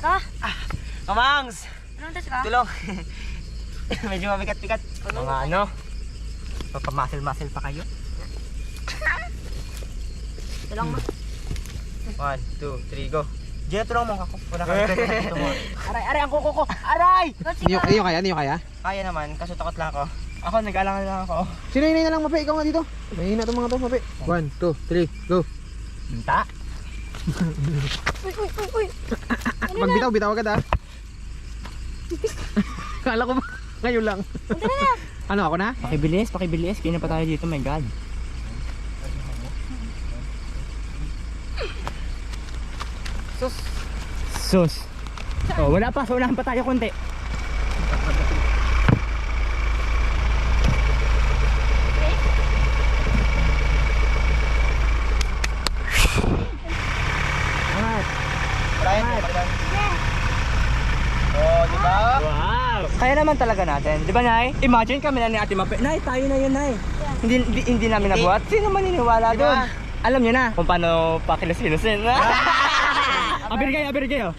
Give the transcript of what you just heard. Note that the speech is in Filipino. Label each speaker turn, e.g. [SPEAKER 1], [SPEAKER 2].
[SPEAKER 1] ka?
[SPEAKER 2] Kamangs!
[SPEAKER 1] Anong test ka?
[SPEAKER 2] Tulong! Medyo mabigat-bigat. Mga ano? Papamuscle-muscle pa kayo.
[SPEAKER 1] Tulong mo.
[SPEAKER 2] 1, 2, 3, go! Diyan, tulong mo ako. Wala ka dito mo.
[SPEAKER 1] Aray, ang kuko ko. Aray!
[SPEAKER 3] Hindi nyo kaya?
[SPEAKER 2] Kaya naman, kaso takot lang ako. Ako, nag-alangan lang ako.
[SPEAKER 3] Sino na lang, Mape? Ikaw nga dito. Mahina itong mga to, Mape. 1, 2, 3, go.
[SPEAKER 2] Hinta!
[SPEAKER 1] Uy.
[SPEAKER 3] Magbitaw agad ah. Kala ko ba? Ngayon lang. Ano, ako na?
[SPEAKER 2] Pakibilis. Kaya na pa tayo dito, my God. Sus. Oh, wala pa. So, unahan pa tayo konti. Oh, di ba? Wow! Kaya naman talaga natin. Di ba, Nay? Imagine kami na ni Ate Mape. Nay, tayo na yun, Nay. Hindi namin nabuhat. Sino maniniwala doon? Alam niyo na kung paano pakilos-kilosin. Aber kayo.